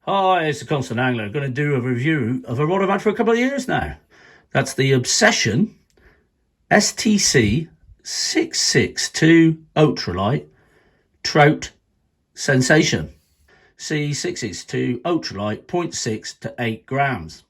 Hi, it's the Constant Angler. I'm going to do a review of a rod I've had for a couple of years now. That's the Obsession STC 662 Ultralight Trout Sensation. C662 Ultralight 0.6 to 8 grams.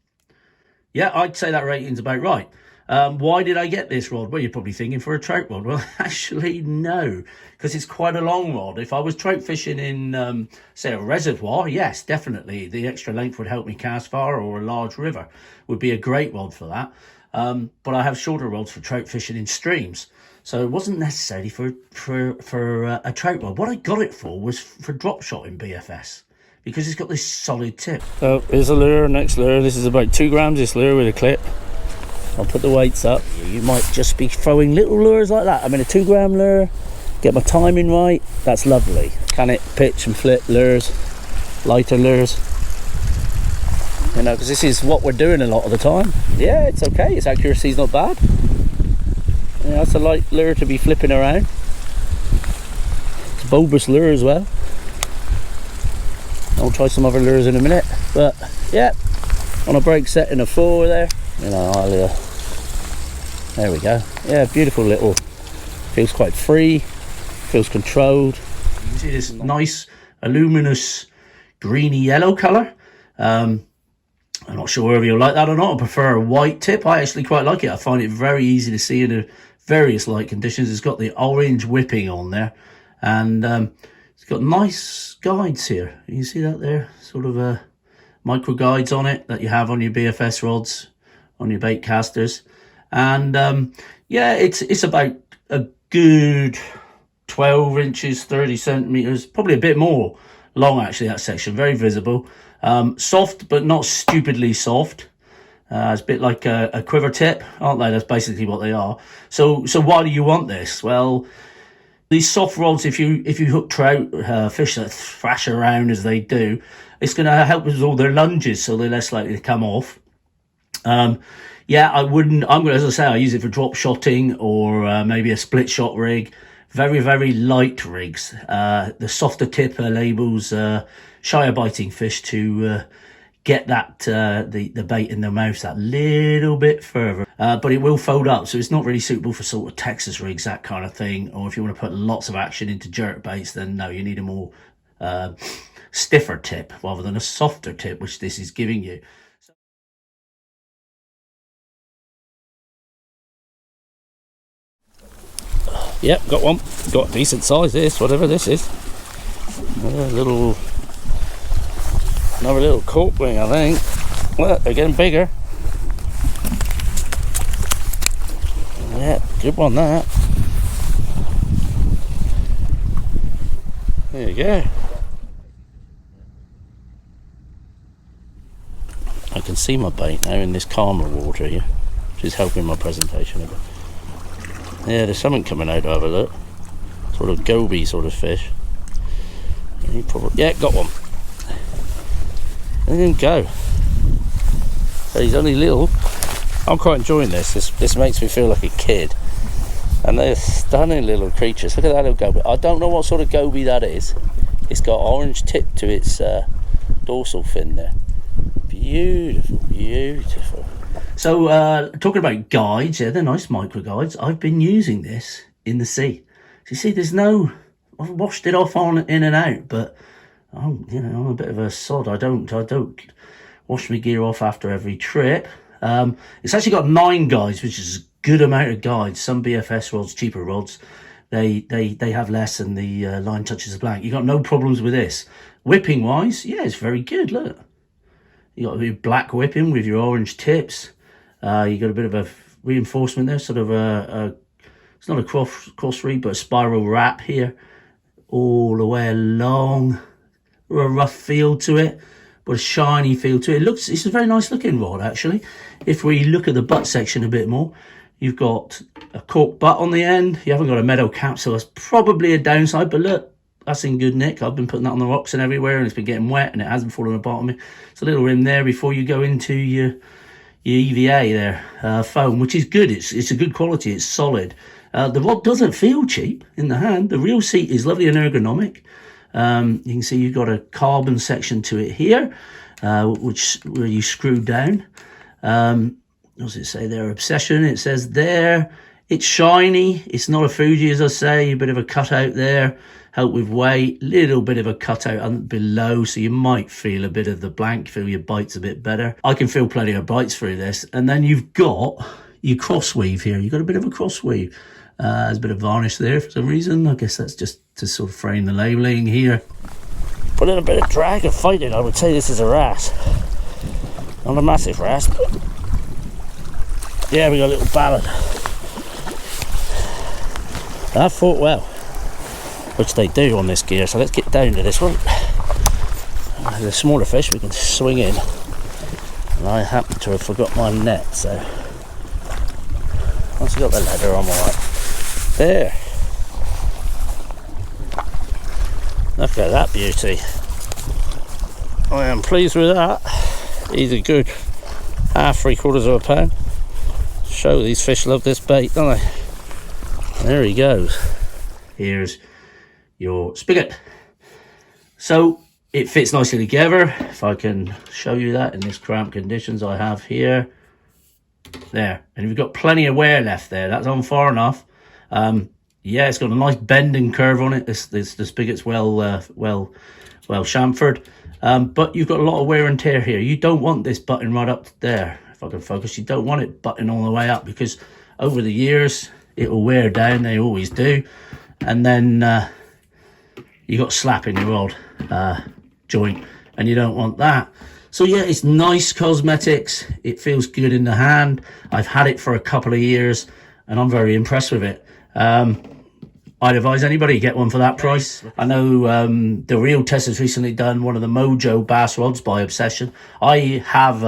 Yeah, I'd say that rating's about right. Why did I get this rod? Well, you're probably thinking for a trout rod. Well, actually, no, because it's quite a long rod. If I was trout fishing in, say, a reservoir, yes, definitely. The extra length would help me cast far, or a large river would be a great rod for that. But I have shorter rods for trout fishing in streams. So it wasn't necessarily for a trout rod. What I got it for was for drop shot in BFS, because it's got this solid tip. So here's a lure, next lure. This is about 2 grams, this lure with a clip. I'll put the weights up. You might just be throwing little lures like that. I mean, a 2 gram lure, get my timing right, that's lovely. Can it pitch and flip lures, lighter lures? You know, because this is what we're doing a lot of the time. Yeah, it's okay, its accuracy's not bad. Yeah, that's a light lure to be flipping around. It's a bulbous lure as well. I'll try some other lures in a minute, but yeah, on a break set in a 4 there. You know, there we go. Yeah, beautiful little, feels quite free, feels controlled. You can see this nice luminous greeny yellow colour. I'm not sure whether you'll like that or not. I prefer a white tip. I actually quite like it. I find it very easy to see in the various light conditions. It's got the orange whipping on there, and it's got nice guides here. You can see that there, sort of micro guides on it that you have on your BFS rods, on your bait casters. And yeah, it's about a good 12 inches, 30 centimeters, probably a bit more long actually, that section. Very visible. Soft, but not stupidly soft. It's a bit like a quiver tip, aren't they? That's basically what they are. So why do you want this? Well, these soft rods, if you hook trout, fish that thrash around as they do, it's going to help with all their lunges, so they're less likely to come off. Yeah, I'm going to, as I say, I use it for drop shotting or maybe a split shot rig. Very, very light rigs. The softer tip enables shyer biting fish to get that the bait in their mouth that little bit further. But it will fold up, so it's not really suitable for sort of Texas rigs, that kind of thing. Or if you want to put lots of action into jerk baits, then no, you need a more stiffer tip rather than a softer tip, which this is giving you. Yep, got one. Got a decent size this, whatever this is. Another little cork ring, I think. Well, they're getting bigger. Yeah, good one that. There you go. I can see my bait now in this calmer water here, which is helping my presentation a bit. Yeah, there's something coming out, have a look. Sort of goby sort of fish. Yeah, got one. Let him go. So he's only little. I'm quite enjoying this. This makes me feel like a kid. And they're stunning little creatures. Look at that little goby. I don't know what sort of goby that is. It's got orange tip to its dorsal fin there. Beautiful, beautiful. So talking about guides, yeah, they're nice micro guides. I've been using this in the sea. So you see, I've washed it off on in and out, but I'm a bit of a sod. I don't wash my gear off after every trip. It's actually got 9 guides, which is a good amount of guides. Some BFS rods, cheaper rods, they have less, and the line touches a blank. You got no problems with this. Whipping wise, yeah, it's very good. Look, you got a black whipping with your orange tips. You got a bit of a reinforcement there, sort of it's not a cross reed, but a spiral wrap here, all the way along. A rough feel to it, but a shiny feel to it. It's a very nice looking rod actually. If we look at the butt section a bit more, you've got a cork butt on the end. You haven't got a metal cap, so that's probably a downside, but look, that's in good nick. I've been putting that on the rocks and everywhere, and it's been getting wet and it hasn't fallen apart on me. It's a little rim there before you go into your EVA there, foam, which is good. It's a good quality, it's solid. The rod doesn't feel cheap in the hand. The reel seat is lovely and ergonomic. You can see you've got a carbon section to it here, where you screw down. What does it say there? Obsession. It says there. It's shiny. It's not a Fuji, as I say. A bit of a cutout there. Help with weight. Little bit of a cutout below, so you might feel a bit of the blank. Feel your bites a bit better. I can feel plenty of bites through this. And then you've got your cross weave here. You've got a bit of a cross weave. There's a bit of varnish there for some reason. I guess that's just to sort of frame the labelling here. Put in a bit of drag and fighting. I would say this is a wrasse. Not a massive wrasse, but yeah, we got a little ballad. That fought well, which they do on this gear. So let's get down to this one. The smaller fish we can swing in. And I happen to have forgot my net, so once I got the leather, I'm alright. There. Look at that beauty. I am pleased with that. He's a good half, 3/4 of a pound. Show these fish love this bait, don't they? There he goes. Here's your spigot. So it fits nicely together. If I can show you that in this cramped conditions I have here. There. And we've got plenty of wear left there. That's on far enough. Yeah, it's got a nice bending curve on it. The spigot's well chamfered. But you've got a lot of wear and tear here. You don't want this button right up there. If I can focus, you don't want it button all the way up, because over the years it'll wear down. They always do. And then you got slap in your rod joint, and you don't want that. So yeah, it's nice cosmetics. It feels good in the hand. I've had it for a couple of years and I'm very impressed with it. I'd advise anybody get one for that price. I know the Real Test has recently done one of the Mojo bass rods by Obsession. I have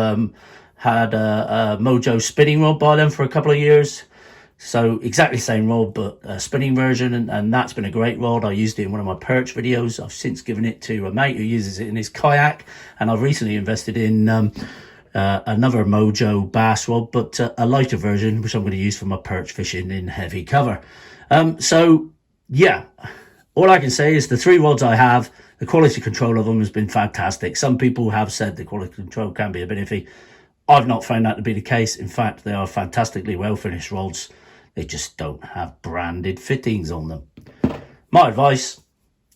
had a Mojo spinning rod by them for a couple of years. So exactly the same rod, but a spinning version, and that's been a great rod. I used it in one of my perch videos. I've since given it to a mate who uses it in his kayak, and I've recently invested in another Mojo bass rod, but a lighter version, which I'm going to use for my perch fishing in heavy cover. So yeah, all I can say is the 3 rods I have, the quality control of them has been fantastic. Some people have said the quality control can be a bit iffy. I've not found that to be the case. In fact, they are fantastically well finished rods. They just don't have branded fittings on them. My advice,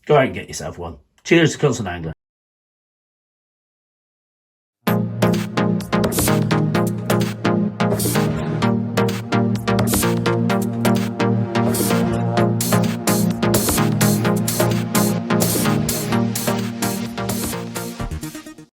go out and get yourself one. Cheers to Constant Angler.